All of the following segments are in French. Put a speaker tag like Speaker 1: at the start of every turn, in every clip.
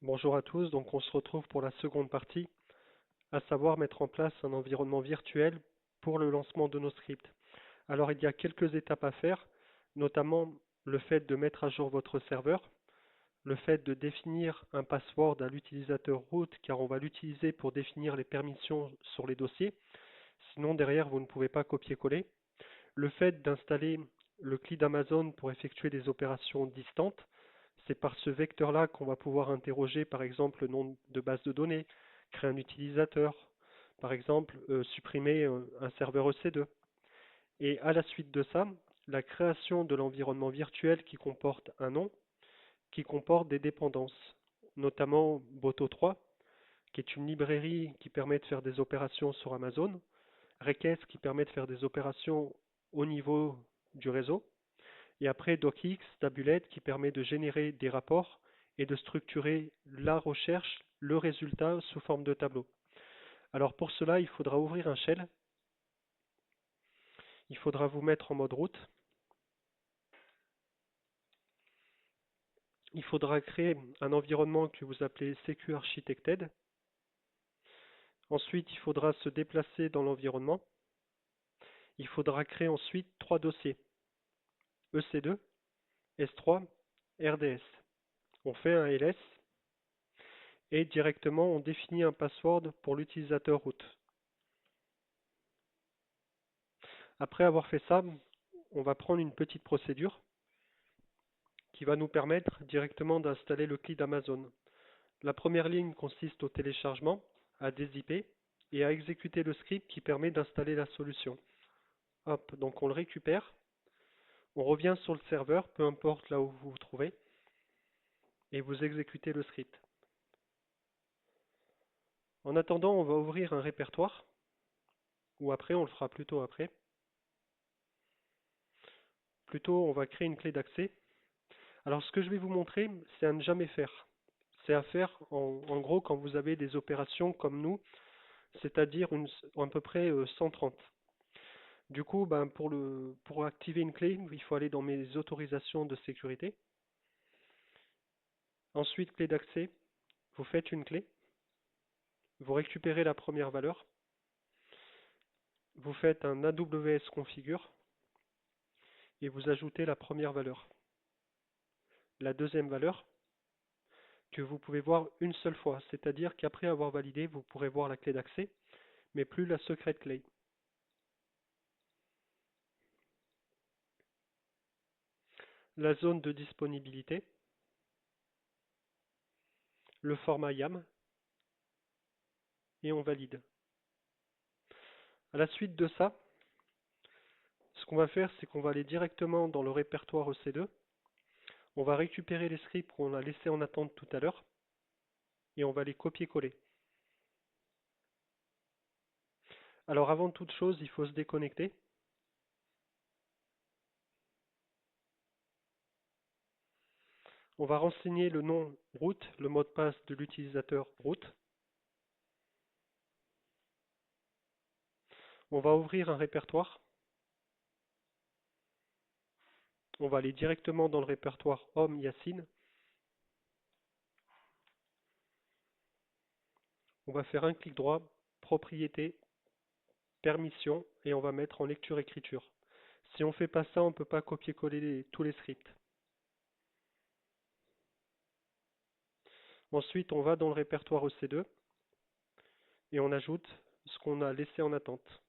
Speaker 1: Bonjour à tous, donc on se retrouve pour la seconde partie, à savoir mettre en place un environnement virtuel pour le lancement de nos scripts. Alors il y a quelques étapes à faire, notamment le fait de mettre à jour votre serveur, le fait de définir un password à l'utilisateur root car on va l'utiliser pour définir les permissions sur les dossiers, sinon derrière vous ne pouvez pas copier-coller, le fait d'installer le CLI d'Amazon pour effectuer des opérations distantes, c'est par ce vecteur-là qu'on va pouvoir interroger par exemple le nom de base de données, créer un utilisateur, par exemple supprimer un serveur EC2. Et à la suite de ça, la création de l'environnement virtuel qui comporte un nom, qui comporte des dépendances, notamment Boto3, qui est une librairie qui permet de faire des opérations sur Amazon, Request qui permet de faire des opérations au niveau du réseau, et après DocX, Tabulet qui permet de générer des rapports et de structurer la recherche, le résultat sous forme de tableau. Alors pour cela, il faudra ouvrir un shell, il faudra vous mettre en mode route, il faudra créer un environnement que vous appelez Secure Architected. Ensuite, il faudra se déplacer dans l'environnement. Il faudra créer ensuite trois dossiers, EC2, S3, RDS. On fait un ls et directement on définit un password pour l'utilisateur root. Après avoir fait ça, on va prendre une petite procédure qui va nous permettre directement d'installer le CLI d'Amazon. La première ligne consiste au téléchargement, à dézipper et à exécuter le script qui permet d'installer la solution. Hop, donc on le récupère, on revient sur le serveur, peu importe là où vous vous trouvez, et vous exécutez le script. En attendant, on va ouvrir un répertoire, ou après, on le fera plutôt après. Plutôt, on va créer une clé d'accès. Alors ce que je vais vous montrer, c'est à ne jamais faire. C'est à faire en gros quand vous avez des opérations comme nous, c'est-à-dire à peu près 130. Du coup, ben, pour activer une clé, il faut aller dans mes autorisations de sécurité. Ensuite, clé d'accès, vous faites une clé, vous récupérez la première valeur, vous faites un AWS configure et vous ajoutez la première valeur. La deuxième valeur, que vous pouvez voir une seule fois, c'est-à-dire qu'après avoir validé, vous pourrez voir la clé d'accès, mais plus la secret clé. La zone de disponibilité, le format YAM, et on valide. À la suite de ça, ce qu'on va faire, c'est qu'on va aller directement dans le répertoire EC2. On va récupérer les scripts qu'on a laissés en attente tout à l'heure et on va les copier-coller. Alors avant toute chose, il faut se déconnecter. On va renseigner le nom root, le mot de passe de l'utilisateur root. On va ouvrir un répertoire. On va aller directement dans le répertoire Home Yacine. On va faire un clic droit, propriété, permission, et on va mettre en lecture-écriture. Si on ne fait pas ça, on ne peut pas copier-coller tous les scripts. Ensuite, on va dans le répertoire EC2 et on ajoute ce qu'on a laissé en attente.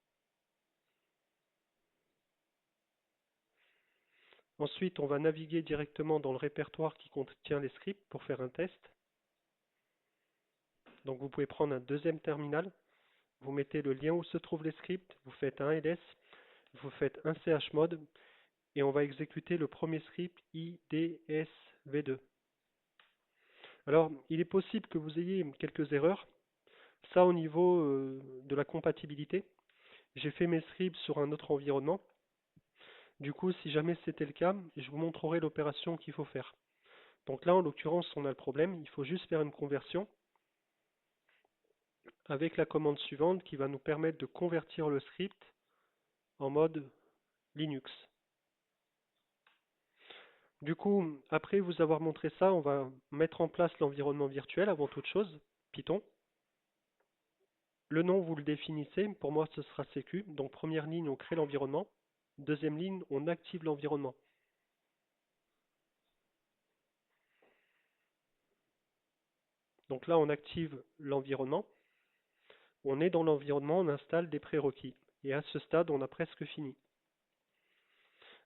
Speaker 1: Ensuite, on va naviguer directement dans le répertoire qui contient les scripts pour faire un test. Donc vous pouvez prendre un deuxième terminal, vous mettez le lien où se trouvent les scripts, vous faites un ls, vous faites un chmod et on va exécuter le premier script idsv2. Alors, il est possible que vous ayez quelques erreurs. Ça au niveau de la compatibilité. J'ai fait mes scripts sur un autre environnement. Du coup, si jamais c'était le cas, je vous montrerai l'opération qu'il faut faire. Donc là, en l'occurrence, on a le problème. Il faut juste faire une conversion avec la commande suivante qui va nous permettre de convertir le script en mode Linux. Du coup, après vous avoir montré ça, on va mettre en place l'environnement virtuel avant toute chose, Python. Le nom, vous le définissez. Pour moi, ce sera sécu. Donc, première ligne, on crée l'environnement. Deuxième ligne, on active l'environnement. Donc là, on active l'environnement. On est dans l'environnement, on installe des prérequis. Et à ce stade, on a presque fini.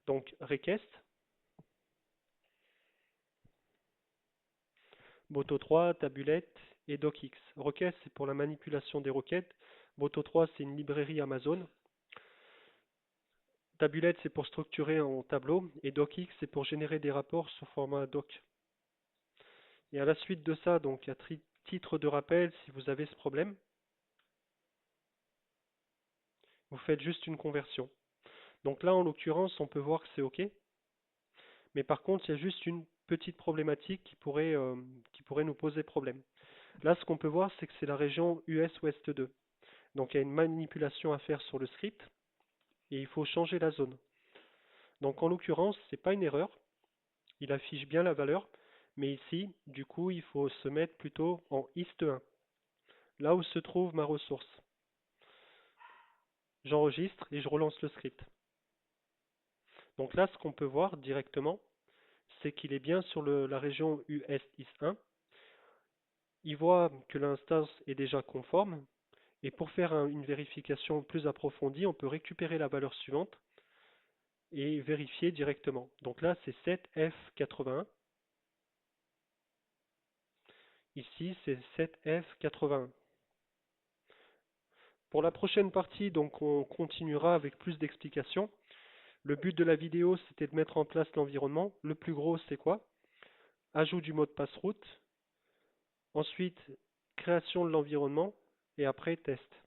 Speaker 1: Donc, request, Boto3, Tabulette et docx. Request, c'est pour la manipulation des requêtes. Boto3, c'est une librairie Amazon. Tabulette, c'est pour structurer en tableau. Et docx, c'est pour générer des rapports sous format doc. Et à la suite de ça, donc, à titre de rappel, si vous avez ce problème, vous faites juste une conversion. Donc là, en l'occurrence, on peut voir que c'est OK. Mais par contre, il y a juste une petite problématique qui pourrait nous poser problème. Là, ce qu'on peut voir, c'est que c'est la région US West 2. Donc il y a une manipulation à faire sur le script et il faut changer la zone. Donc en l'occurrence, ce n'est pas une erreur, il affiche bien la valeur, mais ici, du coup, il faut se mettre plutôt en East 1, là où se trouve ma ressource. J'enregistre et je relance le script. Donc là, ce qu'on peut voir directement, c'est qu'il est bien sur la région US East 1. Il voit que l'instance est déjà conforme, et pour faire une vérification plus approfondie, on peut récupérer la valeur suivante et vérifier directement. Donc là, c'est 7F81. Ici, c'est 7F81. Pour la prochaine partie, donc, on continuera avec plus d'explications. Le but de la vidéo, c'était de mettre en place l'environnement. Le plus gros, c'est quoi? Ajout du mot de passe route. Ensuite, création de l'environnement. Et après, test.